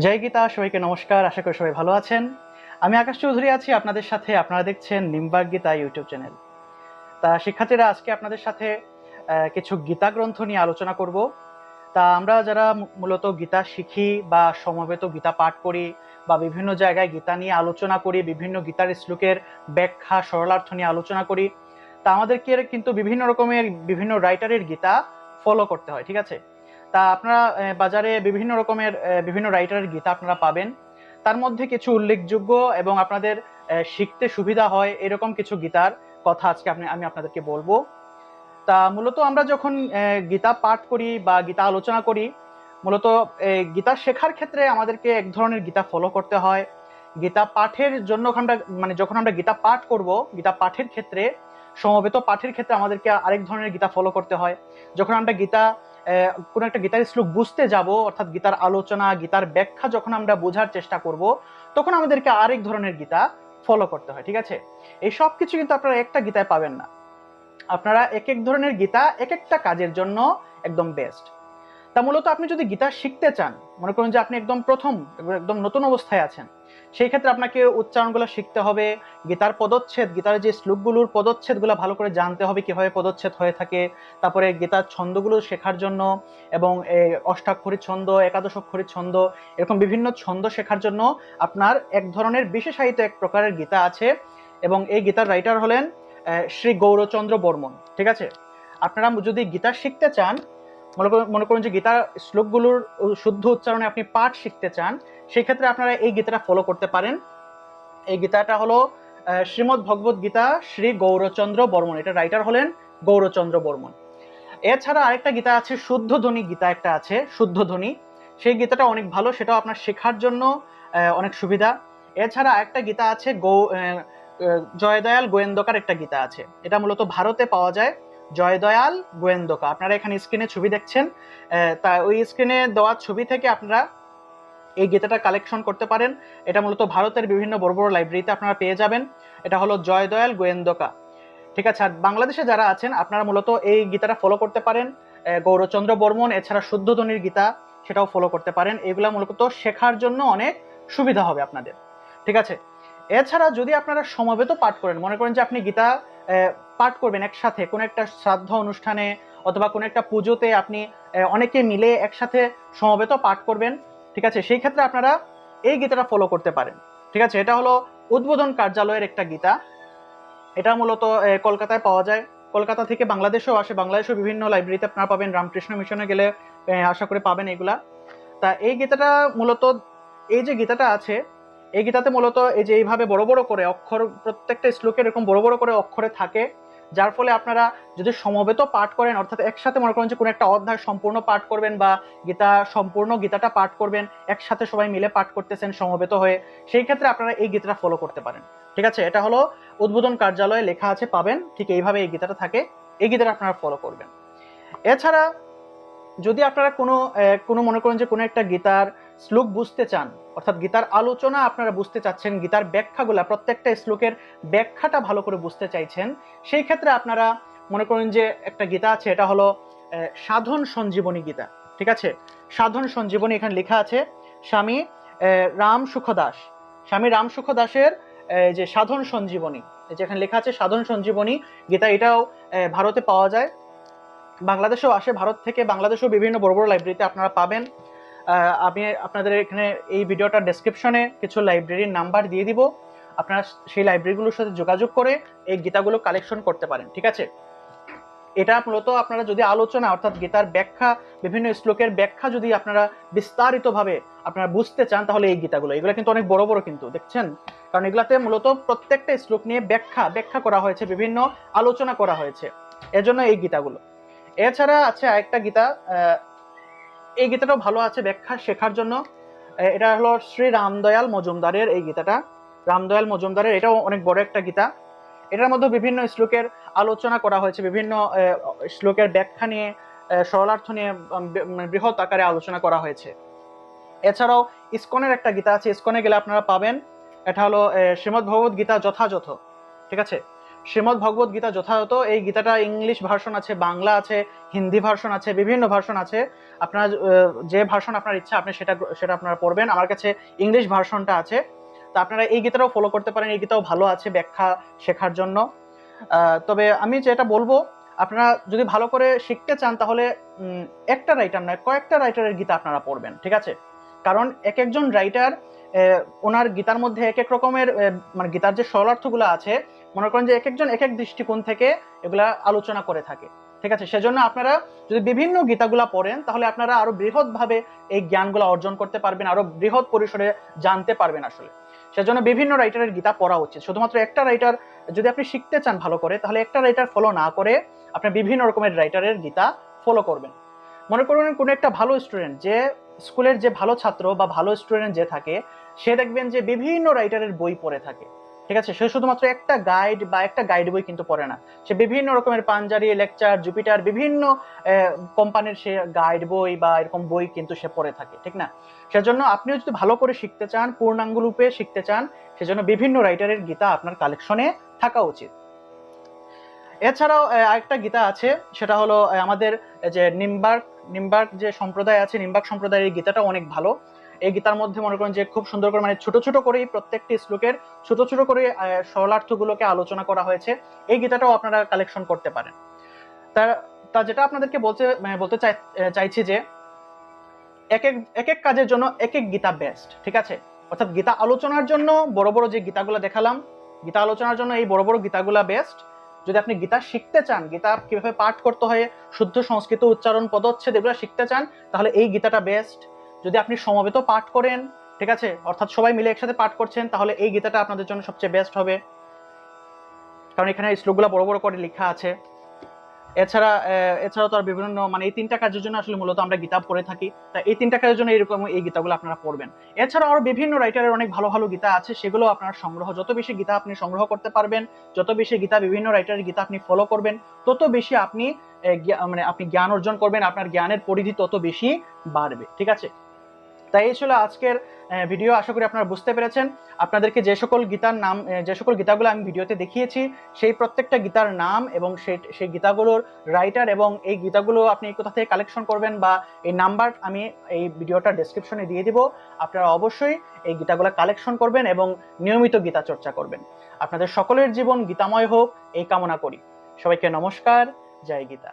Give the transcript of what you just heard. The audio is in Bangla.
জয় গীতা, সবাইকে নমস্কার। আশা করি সবাই ভালো আছেন। আমি আকাশ চৌধুরী আছি আপনাদের সাথে। আপনারা দেখছেন নিমবাগ গীতা ইউটিউব চ্যানেল। তা শিক্ষার্থীরা, আজকে আপনাদের সাথে কিছু গীতা গ্রন্থ নিয়ে আলোচনা করব। তা আমরা যারা মূলত গীতা শিখি বা সমবেত গীতা পাঠ করি বা বিভিন্ন জায়গায় গীতা নিয়ে আলোচনা করি, বিভিন্ন গীতার শ্লোকের ব্যাখ্যা সরলার্থ নিয়ে আলোচনা করি, তা আমাদেরকে কিন্তু বিভিন্ন রকমের বিভিন্ন রাইটারের গীতা ফলো করতে হয়, ঠিক আছে? তা আপনারা বাজারে বিভিন্ন রকমের বিভিন্ন রাইটারের গীতা আপনারা পাবেন। তার মধ্যে কিছু উল্লেখযোগ্য এবং আপনাদের শিখতে সুবিধা হয় এরকম কিছু গীতার কথা আজকে আমি আপনাদেরকে বলবো। তা মূলত আমরা যখন গীতা পাঠ করি বা গীতা আলোচনা করি, মূলত গীতা শেখার ক্ষেত্রে আমাদেরকে এক ধরনের গীতা ফলো করতে হয়। গীতা পাঠের জন্য যখন আমরা গীতা পাঠ করব, গীতা পাঠের ক্ষেত্রে সমবেত পাঠের ক্ষেত্রে আমাদেরকে আরেক ধরনের গীতা ফলো করতে হয়। যখন আমরা গীতা কোনো একটা গীতার শ্লোক বুঝতে যাব, অর্থাৎ গীতার আলোচনা, গীতার ব্যাখ্যা যখন আমরা বোঝার চেষ্টা করব, তখন আমাদেরকে আরেক ধরনের গীতা ফলো করতে হয়, ঠিক আছে? এই সব কিছু কিন্তু আপনারা একটা গীতায় পাবেন না। আপনারা এক এক ধরনের গীতা এক একটা কাজের জন্য একদম বেস্ট। তা মূলত আপনি যদি গীতা শিখতে চান, মনে করুন যে আপনি একদম নতুন অবস্থায় আছেন, সেই ক্ষেত্রে আপনাকে উচ্চারণগুলো শিখতে হবে, গীতার পদচ্ছেদ, গীতার যে শ্লোকগুলোর পদচ্ছেদগুলো ভালো করে জানতে হবে, কিভাবে পদচ্ছেদ হয়ে থাকে। তারপরে গীতার ছন্দগুলো শেখার জন্য এবং অষ্টাক্ষরী ছন্দ, একাদশ অক্ষরী ছন্দ, এরকম বিভিন্ন ছন্দ শেখার জন্য আপনার এক ধরনের বিশেষায়িত এক প্রকারের গীতা আছে, এবং এই গীতার রাইটার হলেন শ্রী গৌরচন্দ্র বর্মন, ঠিক আছে? আপনারা যদি গীতা শিখতে চান, মনে করুন যে গীতার শ্লোকগুলোর শুদ্ধ উচ্চারণে আপনি পাঠ শিখতে চান, সেই ক্ষেত্রে আপনারা এই গীতাটা ফলো করতে পারেন। এই গীতাটা হলো শ্রীমদ্ ভগবত গীতা শ্রী গৌরচন্দ্র বর্মন, এটা রাইটার হলেন গৌরচন্দ্র বর্মন। এছাড়া আরেকটা গীতা আছে, শুদ্ধ ধ্বনি গীতা একটা আছে, শুদ্ধ ধ্বনি। সেই গীতাটা অনেক ভালো, সেটাও আপনার শেখার জন্য অনেক সুবিধা। এছাড়া আরেকটা গীতা আছে জয়দয়াল গোয়েন্দকার একটা গীতা আছে, এটা মূলত ভারতে পাওয়া যায়। জয়দয়াল গোয়েন্দকা, আপনারা এখানে স্ক্রিনে ছবি দেখছেন, তা ওই স্ক্রিনে দেওয়া ছবি থেকে আপনারা এই গীতাটা কালেকশন করতে পারেন। এটা মূলত ভারতের বিভিন্ন বড় বড় লাইব্রেরিতে আপনারা পেয়ে যাবেন। এটা হলো জয়দয়াল গোয়েন্দকা, ঠিক আছে? আর বাংলাদেশে যারা আছেন, আপনারা মূলত এই গীতাটা ফলো করতে পারেন, গৌরচন্দ্র বর্মন। এছাড়া শুদ্ধ ধ্বনির গীতা, সেটাও ফলো করতে পারেন। এগুলা মূলত শেখার জন্য অনেক সুবিধা হবে আপনাদের, ঠিক আছে? এছাড়া যদি আপনারা সমবেত পাঠ করেন, মনে করেন যে আপনি গীতা পাঠ করবেন একসাথে কোনো একটা শ্রাদ্ধ অনুষ্ঠানে অথবা কোনো একটা পুজোতে, আপনি অনেকে মিলে একসাথে সমবেত পাঠ করবেন, ঠিক আছে? সেই ক্ষেত্রে আপনারা এই গীতাটা ফলো করতে পারেন, ঠিক আছে? এটা হলো উদ্বোধন কার্যালয়ের একটা গীতা। এটা মূলত কলকাতায় পাওয়া যায়। কলকাতা থেকে বাংলাদেশেও আসে, বাংলাদেশেও বিভিন্ন লাইব্রেরিতে আপনারা পাবেন, রামকৃষ্ণ মিশনে গেলে আশা করে পাবেন এগুলা। তা এই গীতাটা মূলত, এই যে গীতাটা আছে, এই গীতাতে মূলত এই যে এইভাবে বড় বড় করে অক্ষর, প্রত্যেকটা শ্লোকে এরকম বড় বড় করে অক্ষরে থাকে, যার ফলে আপনারা যদি সমবেত পাঠ করেন, অর্থাৎ একসাথে মনে করেন যে কোনো একটা অধ্যায় সম্পূর্ণ পাঠ করবেন বা সম্পূর্ণ গীতাটা পাঠ করবেন, একসাথে সবাই মিলে পাঠ করতেছেন সমবেত হয়ে, সেই ক্ষেত্রে আপনারা এই গীতাটা ফলো করতে পারেন, ঠিক আছে? এটা হলো উদ্বোধন কার্যালয়ে লেখা আছে, পাবেন, ঠিক এইভাবে এই গীতাটা থাকে। এই গীতাটা আপনারা ফলো করবেন। এছাড়া যদি আপনারা কোনো মনে করেন যে কোনো একটা গীতার শ্লোক বুঝতে চান, অর্থাৎ গীতার আলোচনা আপনারা বুঝতে চাচ্ছেন, গীতার ব্যাখ্যাগুলা, প্রত্যেকটা শ্লোকের ব্যাখ্যাটা ভালো করে বুঝতে চাইছেন, সেই ক্ষেত্রে আপনারা মনে করেন যে একটা গীতা আছে, এটা হলো সাধন সঞ্জীবনী গীতা, ঠিক আছে? সাধন সঞ্জীবনী, এখানে লেখা আছে স্বামী রাম সুখ দাস, স্বামী রাম সুখ দাসের যে সাধন সঞ্জীবনী, যেখানে লেখা আছে সাধন সঞ্জীবনী গীতা, এটাও ভারতে পাওয়া যায়, বাংলাদেশেও আসে। ভারত থেকে বাংলাদেশেও বিভিন্ন বড় বড় লাইব্রেরিতে আপনারা পাবেন। আমি আপনাদের এখানে এই ভিডিওটার ডেসক্রিপশনে কিছু লাইব্রেরির নাম্বার দিয়ে দিব, আপনারা সেই লাইব্রেরিগুলোর সাথে যোগাযোগ করে এই গীতাগুলো কালেকশন করতে পারেন, ঠিক আছে? এটা মূলত আপনারা যদি আলোচনা, অর্থাৎ গীতার ব্যাখ্যা, বিভিন্ন শ্লোকের ব্যাখ্যা যদি আপনারা বিস্তারিতভাবে আপনারা বুঝতে চান, তাহলে এই গীতাগুলো, এগুলো কিন্তু অনেক বড় বড় কিন্তু, দেখছেন? কারণ এগুলাতে মূলত প্রত্যেকটা শ্লোক নিয়ে ব্যাখ্যা করা হয়েছে, বিভিন্ন আলোচনা করা হয়েছে, এজন্য এই গীতাগুলো। এছাড়া আছে আরেকটা গীতা, এই গীতাটাও ভালো আছে ব্যাখ্যা শেখার জন্য। এটা হলো শ্রী রামদয়াল মজুমদারের এই গীতাটা, রামদয়াল মজুমদারের, এটাও অনেক বড় একটা গীতা। এটার মধ্যে বিভিন্ন শ্লোকের আলোচনা করা হয়েছে, বিভিন্ন শ্লোকের ব্যাখ্যা নিয়ে, সরলার্থ নিয়ে বৃহৎ আকারে আলোচনা করা হয়েছে। এছাড়াও ইসকনের একটা গীতা আছে, ইসকনে গেলে আপনারা পাবেন, এটা হলো শ্রীমদ্ ভগবত গীতা যথাযথ, ঠিক আছে? শ্রীমদ্ ভগবত গীতা যথাযথ এই গীতাটা ইংলিশ ভার্সন আছে, বাংলা আছে, হিন্দি ভার্সন আছে, বিভিন্ন ভার্সন আছে। আপনার যে ভার্সন আপনার ইচ্ছা আপনি সেটা আপনারা পড়বেন। আমার কাছে ইংলিশ ভার্সনটা আছে, তো আপনারা এই গীতাটাও ফলো করতে পারেন। এই গীতাও ভালো আছে ব্যাখ্যা শেখার জন্য। তবে আমি যেটা বলবো, আপনারা যদি ভালো করে শিখতে চান তাহলে একটা রাইটার নয়, কয়েকটা রাইটারের গীতা আপনারা পড়বেন, ঠিক আছে? কারণ এক একজন রাইটার ওনার গীতার মধ্যে এক এক রকমের মানে গীতার যে সরলার্থগুলো আছে, মনে করেন যে এক একজন এক এক দৃষ্টিকোণ থেকে এগুলা আলোচনা করে থাকে, ঠিক আছে? সেজন্য আপনারা যদি বিভিন্ন গীতাগুলা পড়েন তাহলে আপনারা আরো বৃহৎ ভাবে এই জ্ঞানগুলো অর্জন করতে পারবেন, আরো বৃহৎ পরিসরে জানতে পারবেন আসলে। সেজন্য বিভিন্ন রাইটারের গীতা পড়া উচিত। শুধুমাত্র একটা রাইটার যদি আপনি শিখতে চান ভালো করে, তাহলে একটা রাইটার ফলো না করে আপনি বিভিন্ন রকমের রাইটারের গীতা ফলো করবেন। মনে করবেন কোনো একটা ভালো স্টুডেন্ট, যে স্কুলের যে ভালো ছাত্র বা ভালো স্টুডেন্ট যে থাকে, সে দেখবেন যে বিভিন্ন রাইটারের বই পড়ে থাকে, ঠিক আছে? সে শুধুমাত্র একটা গাইড বা একটা গাইড বই কিন্তু পড়ে না, সে বিভিন্ন রকমের পাঞ্জারি, লেকচার, জুপিটার, বিভিন্ন কোম্পানির সে গাইড বই বা এরকম বই কিন্তু সে পড়ে থাকে, ঠিক না? সেজন্য আপনিও যদি ভালো করে শিখতে চান, পূর্ণাঙ্গ রূপে শিখতে চান, সেজন্য বিভিন্ন রাইটারের গীতা আপনার কালেকশনে থাকা উচিত। এছাড়াও আরেকটা গীতা আছে, সেটা হলো আমাদের যে নিম্বার্ক যে সম্প্রদায় আছে, নিম্বার্ক সম্প্রদায়ের গীতাটা অনেক ভালো। এই গীতার মধ্যে মনে করেন যে খুব সুন্দর করে, মানে ছোট ছোট করেই প্রত্যেকটি শ্লোকের ছোট ছোট করে সরলার্থগুলোকে আলোচনা করা হয়েছে। এই গীতাটাও আপনারা কালেকশন করতে পারেন। তা যেটা আপনাদেরকে বলতে চাইছি যে এক এক কাজের জন্য এক এক গীতা বেস্ট, ঠিক আছে? অর্থাৎ গীতা আলোচনার জন্য বড় বড় যে গীতাগুলো দেখালাম, গীতা আলোচনার জন্য এই বড় বড় গীতাগুলা বেস্ট। যদি আপনি গীতা শিখতে চান, গীতা কিভাবে পাঠ করতে হয়, শুদ্ধ সংস্কৃত উচ্চারণ, পদচ্ছেদ এগুলো শিখতে চান, তাহলে এই গীতাটা বেস্ট। যদি আপনি সমবেত পাঠ করেন, ঠিক আছে, অর্থাৎ সবাই মিলে একসাথে পাঠ করছেন, তাহলে এই গীতাটা আপনাদের জন্য সবচেয়ে বেস্ট হবে, কারণ এখানে শ্লোকগুলো বড় বড় করে লেখা আছে। এছাড়াও তো আর বিভিন্ন, মানে এই তিনটা কাজের জন্য আসলে মূলত আমরা গীতা পড়ে থাকি। তা এই তিনটা কাজের জন্য এরকম এই গীতাগুলো আপনারা পড়বেন। এছাড়াও আরো বিভিন্ন রাইটারের অনেক ভালো ভালো গীতা আছে, সেগুলো আপনার সংগ্রহ, যত বেশি গীতা আপনি সংগ্রহ করতে পারবেন, যত বেশি গীতা, বিভিন্ন রাইটারের গীতা আপনি ফলো করবেন, তত বেশি আপনি মানে আপনি জ্ঞান অর্জন করবেন, আপনার জ্ঞানের পরিধি তত বেশি বাড়বে, ঠিক আছে? তাই এই ছিল আজকের ভিডিও। আশা করি আপনারা বুঝতে পেরেছেন। আপনাদেরকে যে সকল গীতাগুলো আমি ভিডিওতে দেখিয়েছি, সেই প্রত্যেকটা গীতার নাম এবং সেই গীতাগুলোর রাইটার এবং এই গীতাগুলো আপনি কোথা থেকে কালেকশন করবেন বা এই নাম্বার আমি এই ভিডিওটা ডেসক্রিপশনে দিয়ে দিব। আপনারা অবশ্যই এই গীতাগুলো কালেকশন করবেন এবং নিয়মিত গীতা চর্চা করবেন। আপনাদের সকলের জীবন গীতাময় হোক এই কামনা করি। সবাইকে নমস্কার। জয় গীতা।